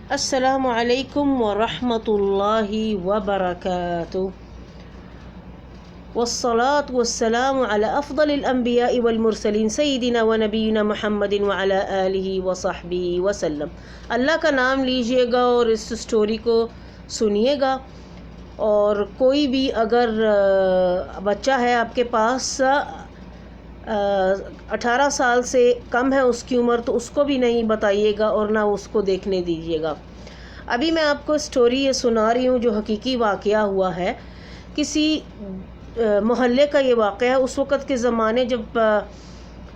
السلام علیکم ورحمۃ اللہ وبرکاتہ، والصلاة والسلام علی افضل الانبیاء والمرسلین سیدنا و نبینا محمد وعلی آلہ وصحبہ وسلم۔ اللہ کا نام لیجئے گا اور اس سٹوری کو سنیے گا، اور کوئی بھی اگر بچہ ہے آپ کے پاس 18 سال سے کم ہے اس کی عمر، تو اس کو بھی نہیں بتائیے گا اور نہ اس کو دیکھنے دیجیے گا۔ ابھی میں آپ کو سٹوری یہ سنا رہی ہوں جو حقیقی واقعہ ہوا ہے، کسی محلے کا یہ واقعہ ہے۔ اس وقت کے زمانے جب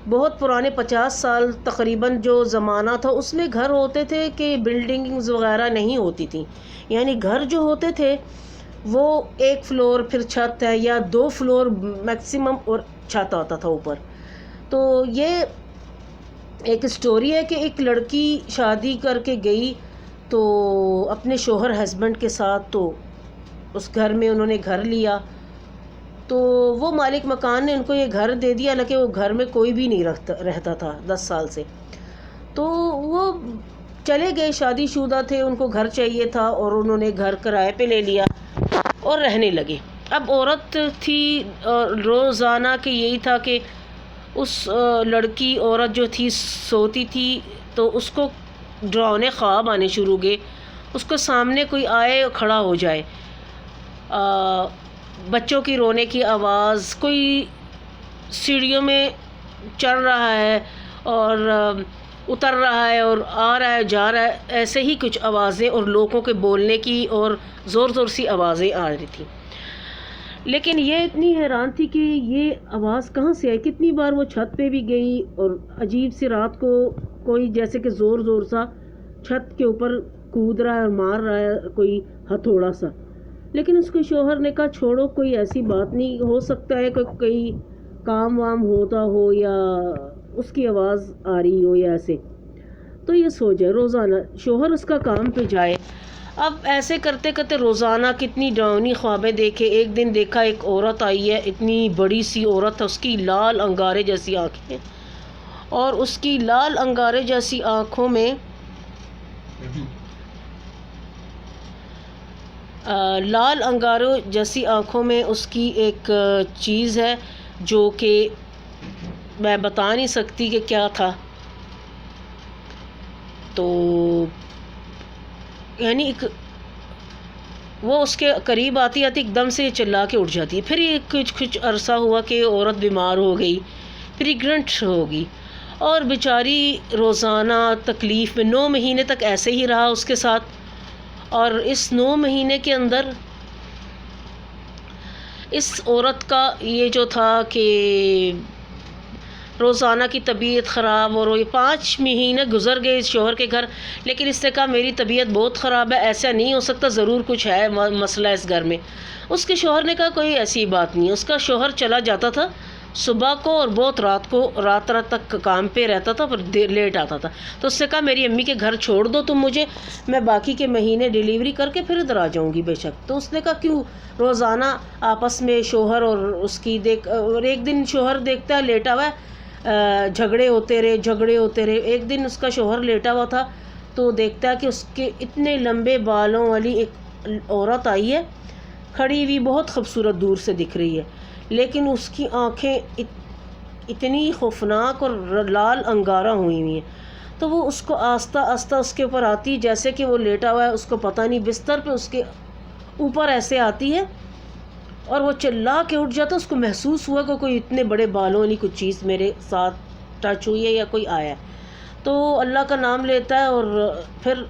بہت پرانے 50 سال تقریباً جو زمانہ تھا، اس میں گھر ہوتے تھے کہ بلڈنگز وغیرہ نہیں ہوتی تھیں، یعنی گھر جو ہوتے تھے وہ ایک فلور پھر چھت ہے یا 2 فلور میکسیمم اور چھت آتا تھا اوپر۔ تو یہ ایک سٹوری ہے کہ ایک لڑکی شادی کر کے گئی تو اپنے شوہر ہسبینڈ کے ساتھ، تو اس گھر میں انہوں نے گھر لیا، تو وہ مالک مکان نے ان کو یہ گھر دے دیا، حالانکہ وہ گھر میں کوئی بھی نہیں رہتا تھا 10 سال سے۔ تو وہ چلے گئے، شادی شدہ تھے، ان کو گھر چاہیے تھا اور انہوں نے گھر کرائے پہ لے لیا اور رہنے لگے۔ اب عورت تھی، روزانہ کہ یہی تھا کہ اس لڑکی عورت جو تھی سوتی تھی تو اس کو ڈراؤنے خواب آنے شروع ہوئے، اس کو سامنے کوئی آئے اور کھڑا ہو جائے، بچوں کی رونے کی آواز، کوئی سیڑھیوں میں چڑھ رہا ہے اور اتر رہا ہے اور آ رہا ہے جا رہا ہے، ایسے ہی کچھ آوازیں اور لوگوں کے بولنے کی اور زور زور سی آوازیں آ رہی تھیں۔ لیکن یہ اتنی حیران تھی کہ یہ آواز کہاں سے آئی۔ کتنی بار وہ چھت پہ بھی گئی اور عجیب سی رات کو کوئی جیسے کہ زور زور سا چھت کے اوپر کود رہا ہے اور مار رہا ہے کوئی ہتھوڑا سا، لیکن اس کے شوہر نے کہا چھوڑو، کوئی ایسی بات نہیں، ہو سکتا ہے کہ کوئی کام وام ہوتا ہو یا اس کی آواز آ رہی ہو یا ایسے۔ تو یہ سو جائے، روزانہ شوہر اس کا کام پہ جائے۔ اب ایسے کرتے کرتے روزانہ کتنی ڈراؤنی خوابیں دیکھے۔ ایک دن دیکھا ایک عورت آئی ہے، اتنی بڑی سی عورت ہے، اس کی لال انگارے جیسی آنکھیں، اور اس کی لال انگارے جیسی آنکھوں میں لال انگاروں جیسی آنکھوں میں اس کی ایک چیز ہے جو کہ میں بتا نہیں سکتی کہ کیا تھا۔ تو یعنی وہ اس کے قریب آتی ایک دم سے چلا کے اٹھ جاتی ہے۔ پھر یہ کچھ عرصہ ہوا کہ عورت بیمار ہو گئی، پریگننٹ ہوگی، اور بیچاری روزانہ تکلیف میں 9 مہینے تک ایسے ہی رہا اس کے ساتھ۔ اور اس 9 مہینے کے اندر اس عورت کا یہ جو تھا کہ روزانہ کی طبیعت خراب، اور وہ 5 مہینے گزر گئے اس شوہر کے گھر، لیکن اس نے کہا میری طبیعت بہت خراب ہے، ایسا نہیں ہو سکتا، ضرور کچھ ہے مسئلہ اس گھر میں۔ اس کے شوہر نے کہا کوئی ایسی بات نہیں ہے۔ اس کا شوہر چلا جاتا تھا صبح کو اور بہت رات تک کام پہ رہتا تھا، پر لیٹ آتا تھا۔ تو اس نے کہا میری امی کے گھر چھوڑ دو تم مجھے، میں باقی کے مہینے ڈیلیوری کر کے پھر ادھر آ جاؤں گی بے شک۔ تو اس نے کہا کیوں؟ روزانہ آپس میں شوہر اور اس کی اور ایک دن شوہر دیکھتا ہے لیٹا ہوا ہے، جھگڑے ہوتے رہے۔ ایک دن اس کا شوہر لیٹا ہوا تھا تو دیکھتا ہے کہ اس کے اتنے لمبے بالوں والی ایک عورت آئی ہے، کھڑی ہوئی، بہت خوبصورت دور سے دکھ رہی ہے، لیکن اس کی آنکھیں اتنی خوفناک اور لال انگارہ ہوئی ہوئی ہیں۔ تو وہ اس کو آہستہ آہستہ اس کے اوپر آتی، جیسے کہ وہ لیٹا ہوا ہے، اس کو پتہ نہیں، بستر پہ اس کے اوپر ایسے آتی ہے اور وہ چلا کے اٹھ جاتا۔ اس کو محسوس ہوا کہ کوئی اتنے بڑے بالوں والی کچھ چیز میرے ساتھ ٹچ ہوئی ہے یا کوئی آیا ہے۔ تو اللہ کا نام لیتا ہے اور پھر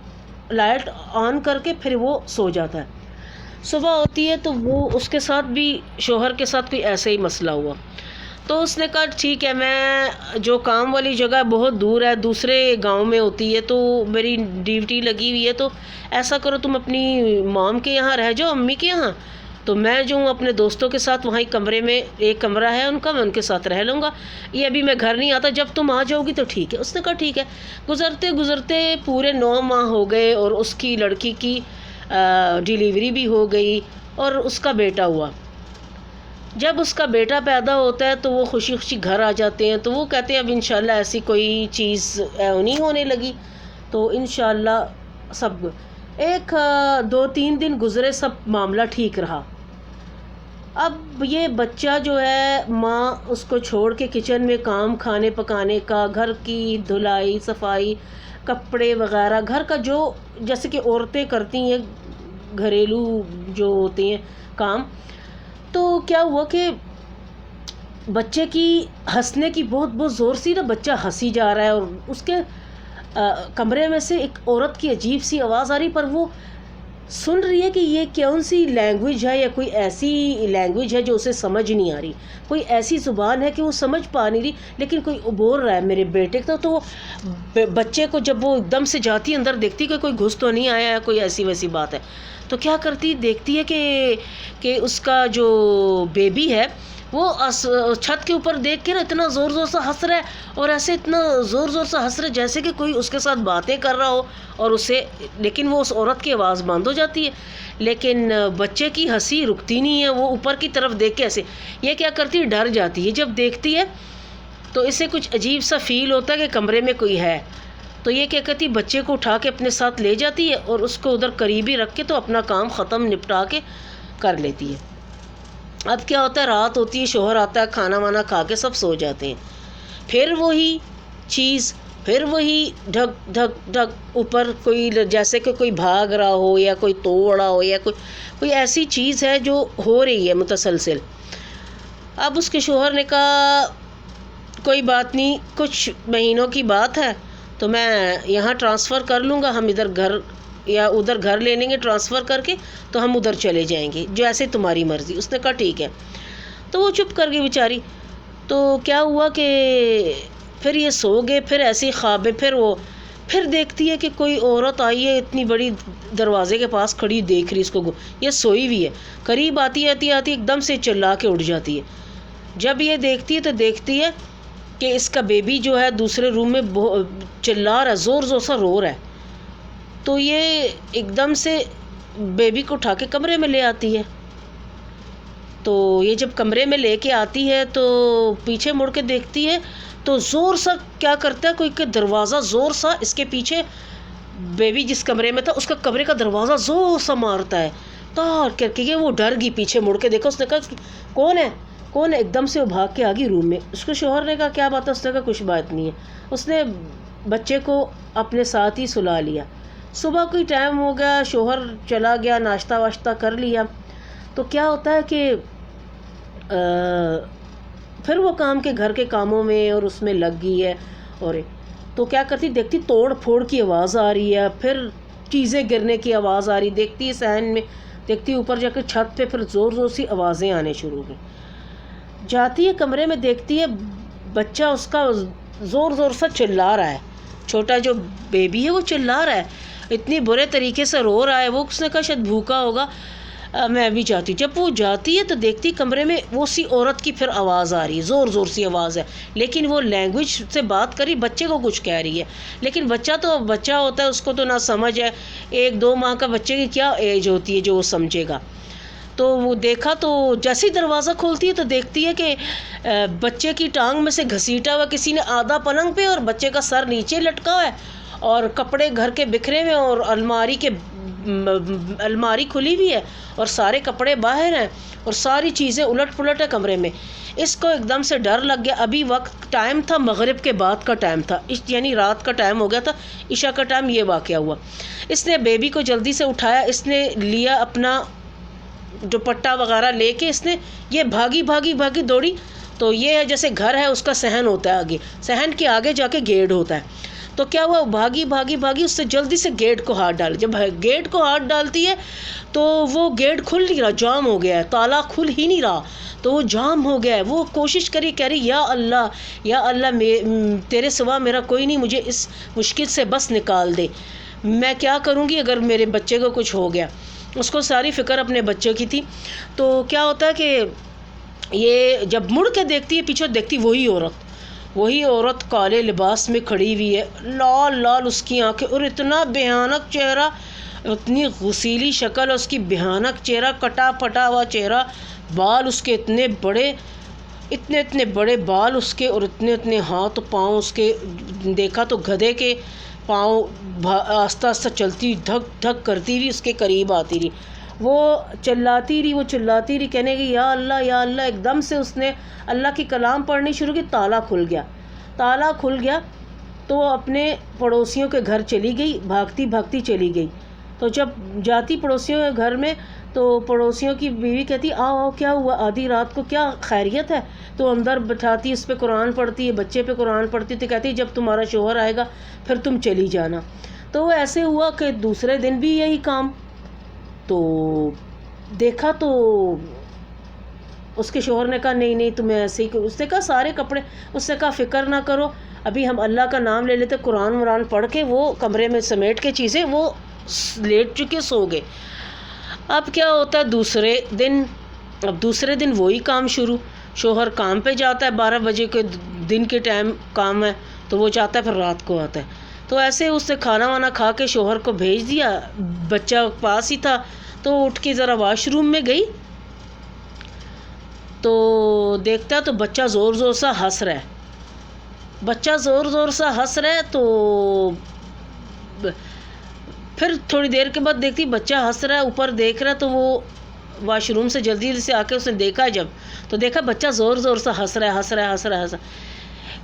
لائٹ آن کر کے پھر وہ سو جاتا ہے۔ صبح ہوتی ہے تو وہ اس کے ساتھ بھی شوہر کے ساتھ کوئی ایسا ہی مسئلہ ہوا۔ تو اس نے کہا ٹھیک ہے، میں جو کام والی جگہ بہت دور ہے، دوسرے گاؤں میں ہوتی ہے، تو میری ڈیوٹی لگی ہوئی ہے، تو ایسا کرو تم اپنی مام کے یہاں رہ جاؤ، امی کے یہاں، تو میں جو ہوں اپنے دوستوں کے ساتھ وہیں کمرے میں، ایک کمرہ ہے ان کا، میں ان کے ساتھ رہ لوں گا، یہ ابھی میں گھر نہیں آتا، جب تم آ جاؤ گی تو ٹھیک ہے۔ اس نے کہا ٹھیک ہے۔ گزرتے گزرتے پورے 9 ماہ ہو گئے اور اس کی لڑکی کی ڈیلیوری بھی ہو گئی اور اس کا بیٹا ہوا۔ جب اس کا بیٹا پیدا ہوتا ہے تو وہ خوشی خوشی گھر آ جاتے ہیں، تو وہ کہتے ہیں اب انشاءاللہ ایسی کوئی چیز نہیں ہونے لگی، تو انشاءاللہ سب ایک 2-3 دن گزرے، سب معاملہ ٹھیک رہا۔ اب یہ بچہ جو ہے، ماں اس کو چھوڑ کے کچن میں کام کھانے پکانے کا، گھر کی دھلائی صفائی، کپڑے وغیرہ، گھر کا جو جیسے کہ عورتیں کرتی ہیں گھریلو جو ہوتے ہیں کام، تو کیا ہوا کہ بچے کی ہنسنے کی بہت بہت زور سی نا بچہ ہنسی جا رہا ہے، اور اس کے کمرے میں سے ایک عورت کی عجیب سی آواز آ رہی، پر وہ سن رہی ہے کہ یہ کون سی لینگویج ہے، یا کوئی ایسی لینگویج ہے جو اسے سمجھ نہیں آ رہی، کوئی ایسی زبان ہے کہ وہ سمجھ پا نہیں رہی، لیکن کوئی بول رہا ہے میرے بیٹے کا۔ تو وہ بچے کو جب وہ ایک دم سے جاتی اندر، دیکھتی کہ کوئی گھس تو نہیں آیا ہے، کوئی ایسی ویسی بات ہے، تو کیا کرتی، دیکھتی ہے کہ اس کا جو بیبی ہے وہ چھت کے اوپر دیکھ کے نا اتنا زور زور سے ہنس رہا ہے، اور ایسے اتنا زور زور سے ہنس رہا ہے جیسے کہ کوئی اس کے ساتھ باتیں کر رہا ہو، اور اسے، لیکن وہ اس عورت کی آواز بند ہو جاتی ہے، لیکن بچے کی ہنسی رکتی نہیں ہے، وہ اوپر کی طرف دیکھ کے ایسے، یہ کیا کرتی ہے، ڈر جاتی ہے، جب دیکھتی ہے تو اسے کچھ عجیب سا فیل ہوتا ہے کہ کمرے میں کوئی ہے، تو یہ کیا کرتی، بچے کو اٹھا کے اپنے ساتھ لے جاتی ہے، اور اس کو ادھر قریبی رکھ کے تو اپنا کام ختم نپٹا کے کر لیتی ہے۔ اب کیا ہوتا ہے، رات ہوتی ہے، شوہر آتا ہے، کھانا وانا کھا کے سب سو جاتے ہیں، پھر وہی چیز، پھر وہی ڈھک ڈھک ڈھک، اوپر کوئی جیسے کہ کوئی بھاگ رہا ہو، یا کوئی توڑا ہو، یا کوئی ایسی چیز ہے جو ہو رہی ہے متسلسل۔ اب اس کے شوہر نے کہا کوئی بات نہیں، کچھ مہینوں کی بات ہے، تو میں یہاں ٹرانسفر کر لوں گا، ہم ادھر گھر یا ادھر گھر لے لیں گے ٹرانسفر کر کے، تو ہم ادھر چلے جائیں گے، جیسے تمہاری مرضی۔ اس نے کہا ٹھیک ہے، تو وہ چپ کر گئی بیچاری۔ تو کیا ہوا کہ پھر یہ سو گئے، پھر ایسی خواب میں پھر دیکھتی ہے کہ کوئی عورت آئی ہے اتنی بڑی، دروازے کے پاس کھڑی دیکھ رہی اس کو، یہ سوئی ہوئی ہے، قریب آتی ایک دم سے چلا کے اٹھ جاتی ہے۔ جب یہ دیکھتی ہے تو دیکھتی ہے کہ اس کا بیبی جو ہے دوسرے روم میں چلا رہا ہے، زور زور سے رو رہا ہے، تو یہ ایک دم سے بیبی کو اٹھا کے کمرے میں لے آتی ہے۔ تو یہ جب کمرے میں لے کے آتی ہے تو پیچھے مڑ کے دیکھتی ہے تو زور سا کیا کرتا ہے، کوئی کہ دروازہ زور سا اس کے پیچھے، بیبی جس کمرے میں تھا اس کا کمرے کا دروازہ زور سا مارتا ہے، تار کر کے وہ ڈر گئی، پیچھے مڑ کے دیکھا، اس نے کہا کون ہے کون ہے، ایک دم سے وہ بھاگ کے آ گئی روم میں۔ اس کے شوہر نے کہا کیا بات ہے، اس نے کہا کچھ بات نہیں ہے۔ اس نے بچے کو اپنے ساتھ ہی سلا لیا۔ صبح کوئی ٹائم ہو گیا، شوہر چلا گیا، ناشتہ واشتہ کر لیا، تو کیا ہوتا ہے کہ پھر وہ کام کے گھر کے کاموں میں اور اس میں لگ گئی ہے، اور تو کیا کرتی، دیکھتی توڑ پھوڑ کی آواز آ رہی ہے، پھر چیزیں گرنے کی آواز آ رہی، دیکھتی ہے صحن میں، دیکھتی اوپر جا کے چھت پہ، پھر زور زور سی آوازیں آنے شروع ہوئی، جاتی ہے کمرے میں، دیکھتی ہے بچہ اس کا زور زور سے چلا رہا ہے، چھوٹا جو بیبی ہے وہ چلا رہا ہے، اتنی برے طریقے سے رو رہا ہے وہ، اس نے کہا شاید بھوکا ہوگا، میں بھی جاتی ہوں۔ جب وہ جاتی ہے تو دیکھتی کمرے میں وہ سی عورت کی پھر آواز آ رہی ہے، زور زور سی آواز ہے، لیکن وہ لینگویج سے بات کری، بچے کو کچھ کہہ رہی ہے، لیکن بچہ تو بچہ ہوتا ہے، اس کو تو نہ سمجھ ہے، 1-2 ماہ کا بچے کی کیا ایج ہوتی ہے جو وہ سمجھے گا۔ تو وہ دیکھا، تو جیسے ہی دروازہ کھولتی ہے تو دیکھتی ہے کہ بچے کی ٹانگ میں سے گھسیٹا ہوا کسی نے، آدھا پلنگ پہ اور بچے کا سر نیچے لٹکا ہوا ہے، اور کپڑے گھر کے بکھرے ہوئے، اور الماری کھلی ہوئی ہے، اور سارے کپڑے باہر ہیں، اور ساری چیزیں الٹ پلٹ ہے کمرے میں۔ اس کو ایک دم سے ڈر لگ گیا، ابھی وقت ٹائم تھا مغرب کے بعد کا ٹائم تھا، یعنی رات کا ٹائم ہو گیا تھا، عشاء کا ٹائم، یہ واقعہ ہوا۔ اس نے بیبی کو جلدی سے اٹھایا، اس نے لیا اپنا دوپٹہ وغیرہ لے کے، اس نے یہ بھاگی دوڑی، تو یہ ہے جیسے گھر ہے اس کا صحن ہوتا ہے، آگے صحن کے آگے جا کے گیٹ ہوتا ہے، تو کیا ہوا، بھاگی اس سے جلدی سے گیٹ کو ہاتھ ڈال، جب گیٹ کو ہاتھ ڈالتی ہے تو وہ گیٹ کھل نہیں رہا، جام ہو گیا ہے، تالا کھل ہی نہیں رہا، تو وہ جام ہو گیا ہے۔ وہ کوشش کری، کہہ رہی یا اللہ تیرے سوا میرا کوئی نہیں، مجھے اس مشکل سے بس نکال دے، میں کیا کروں گی اگر میرے بچے کو کچھ ہو گیا۔ اس کو ساری فکر اپنے بچے کی تھی۔ تو کیا ہوتا ہے کہ یہ جب مڑ کے دیکھتی ہے پیچھے، دیکھتی وہی عورت کالے لباس میں کھڑی ہوئی ہے، لال اس کی آنکھیں، اور اتنا بھیانک چہرہ، اتنی غسیلی شکل، اس کی بھیانک چہرہ، کٹا پھٹا ہوا چہرہ، بال اس کے اتنے بڑے بال اس کے، اور اتنے ہاتھ پاؤں اس کے، دیکھا تو گدھے کے پاؤں آہستہ آہستہ چلتی دھک دھک کرتی ہوئی اس کے قریب آتی رہی. وہ چلاتی رہی کہنے کی یا اللہ. ایک دم سے اس نے اللہ کی کلام پڑھنی شروع کی. تالا کھل گیا تو وہ اپنے پڑوسیوں کے گھر چلی گئی, بھاگتی چلی گئی. تو جب جاتی پڑوسیوں کے گھر میں تو پڑوسیوں کی بیوی کہتی آؤ کیا ہوا, آدھی رات کو کیا خیریت ہے؟ تو اندر بٹھاتی, اس پہ قرآن پڑھتی ہے, بچے پہ قرآن پڑھتی. تو کہتی جب تمہارا شوہر آئے گا پھر تم چلی جانا. تو وہ ایسے ہوا کہ دوسرے دن بھی یہی کام. تو دیکھا تو اس کے شوہر نے کہا نہیں تمہیں ایسے ہی. اس نے کہا سارے کپڑے, اس نے کہا فکر نہ کرو, ابھی ہم اللہ کا نام لے لیتے, قرآن پڑھ کے وہ کمرے میں سمیٹ کے چیزیں وہ لیٹ چکے, سو گئے. اب کیا ہوتا ہے دوسرے دن وہی کام شروع. شوہر کام پہ جاتا ہے, 12 بجے کے دن کے ٹائم کام ہے تو وہ جاتا ہے, پھر رات کو آتا ہے. تو ایسے اس نے کھانا وانا کھا کے شوہر کو بھیج دیا, بچہ پاس ہی تھا تو اٹھ کے ذرا واش روم میں گئی تو دیکھتا تو بچہ زور سے ہنس رہا ہے. تو پھر تھوڑی دیر کے بعد دیکھتی بچہ ہنس رہا ہے, اوپر دیکھ رہا ہے, تو وہ واش روم سے جلدی سے آ کے اس نے دیکھا, تو دیکھا بچہ زور سے ہنس رہا ہے.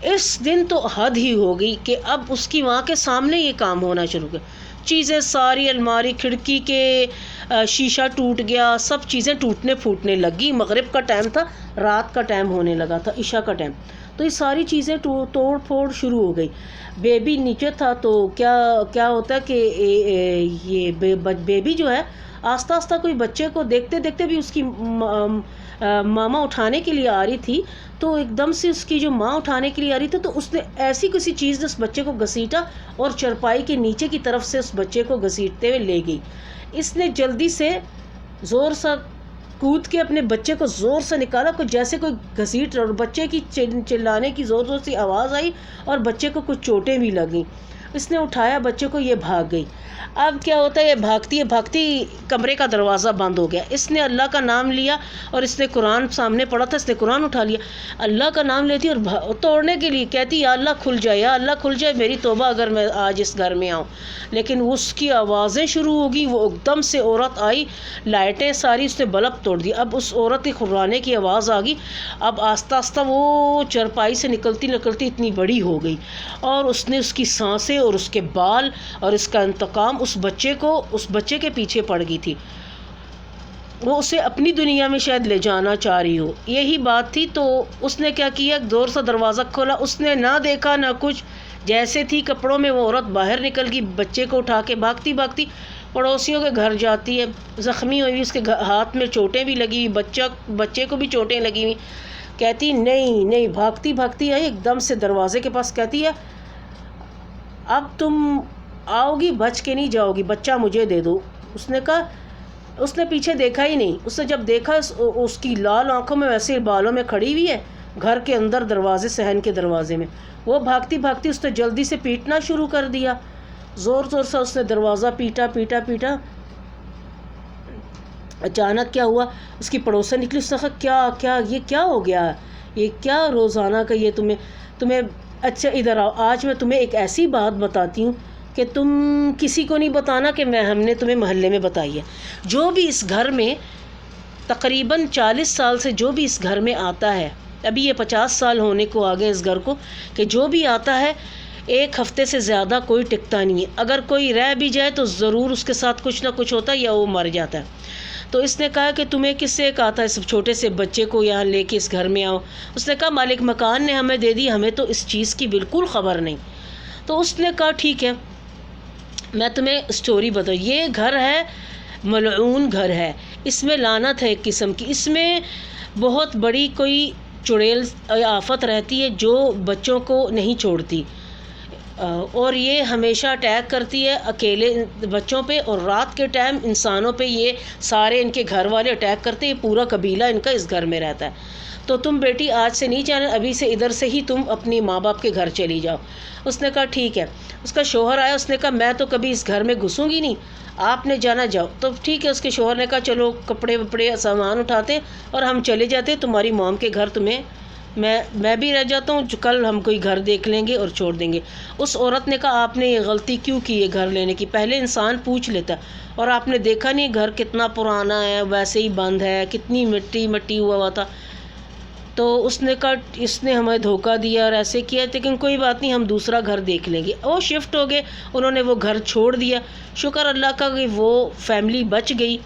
اس دن تو حد ہی ہو گئی کہ اب اس کی ماں کے سامنے یہ کام ہونا شروع کیا. چیزیں ساری, الماری, کھڑکی کے شیشہ ٹوٹ گیا, سب چیزیں ٹوٹنے پھوٹنے لگی. مغرب کا ٹائم تھا, رات کا ٹائم ہونے لگا تھا, عشاء کا ٹائم. تو یہ ساری چیزیں توڑ پھوڑ شروع ہو گئی. بیبی نیچے تھا تو کیا ہوتا ہے کہ یہ بیبی جو ہے آہستہ کوئی بچے کو دیکھتے بھی اس کی ماما اٹھانے کے لیے آ رہی تھی, تو ایک دم سے اس کی جو ماں اٹھانے کے لیے آ رہی تھی تو اس نے ایسی کسی چیز نے اس بچے کو گھسیٹا اور چرپائی کے نیچے کی طرف سے اس بچے کو گھسیٹتے ہوئے لے گئی. اس نے جلدی سے زور سے کود کے اپنے بچے کو زور سے نکالا, جیسے کوئی گھسیٹ رہا, اور بچے کی چلانے کی زور سے آواز آئی اور بچے کو کچھ چوٹیں بھی لگیں. اس نے اٹھایا بچے کو, یہ بھاگ گئی. اب کیا ہوتا ہے, یہ بھاگتی کمرے کا دروازہ بند ہو گیا. اس نے اللہ کا نام لیا اور اس نے قرآن سامنے پڑھا تھا, اس نے قرآن اٹھا لیا, اللہ کا نام لیتی اور توڑنے کے لیے کہتی یا اللہ کھل جائے میری توبہ اگر میں آج اس گھر میں آؤں. لیکن اس کی آوازیں شروع ہوگی. وہ ایک دم سے عورت آئی, لائٹیں ساری اس نے بلب توڑ دی. اب اس عورت کے کھررانے کی آواز آ گئی. اب آہستہ وہ چرپائی سے نکلتی اتنی بڑی ہو گئی, اور اس نے اس کی سانسیں اور اس کے بال اور اس کا انتقام اس بچے کے پیچھے پڑ گئی تھی. وہ اسے اپنی دنیا میں شاید لے جانا چاہ رہی ہو, یہی بات تھی. تو اس نے کیا کیا, زور سے دروازہ کھولا. اس نے نہ دیکھا نہ کچھ, جیسے تھی کپڑوں میں وہ عورت باہر نکل گئی. بچے کو اٹھا کے بھاگتی پڑوسیوں کے گھر جاتی ہے, زخمی ہوئی, اس کے ہاتھ میں چوٹیں بھی لگی ہوئی, بچے کو بھی چوٹیں لگی ہوئی. کہتی نہیں, بھاگتی آئی ایک دم سے دروازے کے پاس. کہتی ہے اب تم آؤ گی, بچ کے نہیں جاؤ گی, بچہ مجھے دے دو. اس نے کہا, اس نے پیچھے دیکھا ہی نہیں. اس نے جب دیکھا اس کی لال آنکھوں میں ویسے بالوں میں کھڑی ہوئی ہے گھر کے اندر صحن کے دروازے میں. وہ بھاگتی اس نے جلدی سے پیٹنا شروع کر دیا, زور سے اس نے دروازہ پیٹا. اچانک کیا ہوا, اس کی پڑوسن نکلی. اس نے کہا یہ کیا ہو گیا, یہ کیا روزانہ کا یہ تمہیں اچھا ادھر آؤ, آج میں تمہیں ایک ایسی بات بتاتی ہوں کہ تم کسی کو نہیں بتانا کہ ہم نے تمہیں محلے میں بتائی ہے. جو بھی اس گھر میں تقریباً 40 سال سے جو بھی اس گھر میں آتا ہے, ابھی یہ 50 سال ہونے کو آگے اس گھر کو, کہ جو بھی آتا ہے ایک ہفتے سے زیادہ کوئی ٹکتا نہیں ہے. اگر کوئی رہ بھی جائے تو ضرور اس کے ساتھ کچھ نہ کچھ ہوتا ہے یا وہ مر جاتا ہے. تو اس نے کہا کہ تمہیں کس سے کہا تھا اس چھوٹے سے بچے کو یہاں لے کے اس گھر میں آؤ. اس نے کہا مالک مکان نے ہمیں دے دی, ہمیں تو اس چیز کی بالکل خبر نہیں. تو اس نے کہا ٹھیک ہے میں تمہیں اسٹوری بتاؤں. یہ گھر ہے, ملعون گھر ہے, اس میں لعنت ہے ایک قسم کی. اس میں بہت بڑی کوئی چڑیل آفت رہتی ہے جو بچوں کو نہیں چھوڑتی, اور یہ ہمیشہ اٹیک کرتی ہے اکیلے بچوں پہ, اور رات کے ٹائم انسانوں پہ یہ سارے ان کے گھر والے اٹیک کرتے. یہ پورا قبیلہ ان کا اس گھر میں رہتا ہے. تو تم بیٹی آج سے نہیں جانا, ابھی سے ادھر سے ہی تم اپنی ماں باپ کے گھر چلی جاؤ. اس نے کہا ٹھیک ہے. اس کا شوہر آیا, اس نے کہا میں تو کبھی اس گھر میں گھسوں گی نہیں, آپ نے جانا جاؤ. تو ٹھیک ہے, اس کے شوہر نے کہا چلو کپڑے وپڑے سامان اٹھاتے اور ہم چلے جاتے, تمہاری موم کے گھر تمہیں میں بھی رہ جاتا ہوں، کل ہم کوئی گھر دیکھ لیں گے اور چھوڑ دیں گے۔ اس عورت نے کہا آپ نے یہ غلطی کیوں کی ہے گھر لینے کی؟ پہلے انسان پوچھ لیتا ہے، اور آپ نے دیکھا نہیں گھر کتنا پرانا ہے، ویسے ہی بند ہے، کتنی مٹی ہوا تھا۔ تو اس نے کہا اس نے ہمیں دھوکہ دیا اور ایسے کیا، لیکن کوئی بات نہیں، ہم دوسرا گھر دیکھ لیں گے۔ وہ شفٹ ہو گئے، انہوں نے وہ گھر چھوڑ دیا۔ شکر اللہ کا کہ وہ فیملی بچ گئی،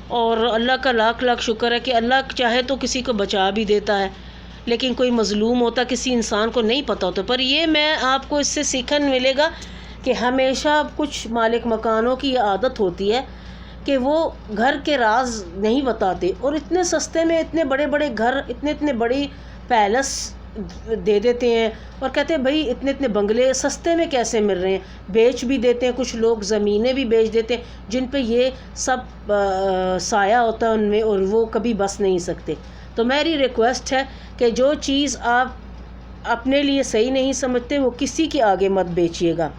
اور اللہ کا لاکھ لاکھ شکر ہے کہ اللہ چاہے تو کسی کو بچا بھی دیتا ہے، لیکن کوئی مظلوم ہوتا کسی انسان کو نہیں پتہ ہوتا۔ پر یہ میں آپ کو اس سے سیکھن ملے گا کہ ہمیشہ کچھ مالک مکانوں کی یہ عادت ہوتی ہے کہ وہ گھر کے راز نہیں بتاتے، اور اتنے سستے میں اتنے بڑے بڑے گھر، اتنے بڑی پیلس دے دیتے ہیں، اور کہتے ہیں بھائی اتنے بنگلے سستے میں کیسے مل رہے ہیں، بیچ بھی دیتے ہیں، کچھ لوگ زمینیں بھی بیچ دیتے ہیں جن پہ یہ سب سایہ ہوتا ہے ان میں، اور وہ کبھی بس نہیں سکتے۔ تو میری ریکویسٹ ہے کہ جو چیز آپ اپنے لیے صحیح نہیں سمجھتے وہ کسی کے آگے مت بیچیے گا۔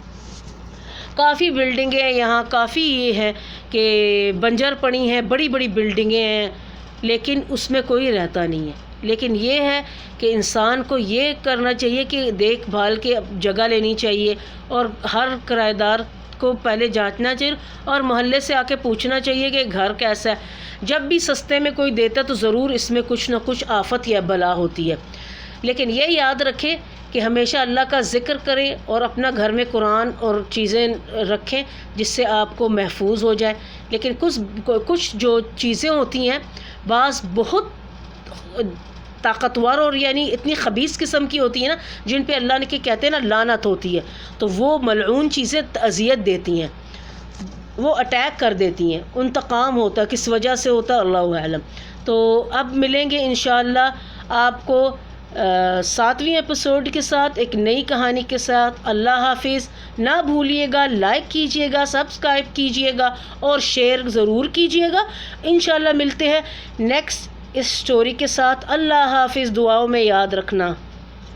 کافی بلڈنگیں یہاں کافی یہ ہے کہ بنجر پڑی ہیں، بڑی بڑی بلڈنگیں ہیں، لیکن اس میں کوئی رہتا نہیں ہے۔ لیکن یہ ہے کہ انسان کو یہ کرنا چاہیے کہ دیکھ بھال کے جگہ لینی چاہیے، اور ہر کرایہ دار کو پہلے جانچنا چاہیے، اور محلے سے آ کے پوچھنا چاہیے کہ گھر کیسا ہے۔ جب بھی سستے میں کوئی دیتا تو ضرور اس میں کچھ نہ کچھ آفت یا بلا ہوتی ہے، لیکن یہ یاد رکھیں کہ ہمیشہ اللہ کا ذکر کریں، اور اپنا گھر میں قرآن اور چیزیں رکھیں جس سے آپ کو محفوظ ہو جائے۔ لیکن کچھ جو چیزیں ہوتی ہیں بعض بہت طاقتور اور یعنی اتنی خبیث قسم کی ہوتی ہیں نا، جن پہ اللہ نے کہتے ہیں نا لعنت ہوتی ہے، تو وہ ملعون چیزیں اذیت دیتی ہیں، وہ اٹیک کر دیتی ہیں، انتقام ہوتا ہے، کس وجہ سے ہوتا ہے اللہ اعلم۔ تو اب ملیں گے انشاءاللہ آپ کو 7ویں ایپیسوڈ کے ساتھ، ایک نئی کہانی کے ساتھ۔ اللہ حافظ۔ نہ بھولیے گا لائک کیجئے گا، سبسکرائب کیجئے گا، اور شیئر ضرور کیجئے گا۔ انشاءاللہ ملتے ہیں نیکسٹ اس سٹوری کے ساتھ۔ اللہ حافظ، دعاؤں میں یاد رکھنا۔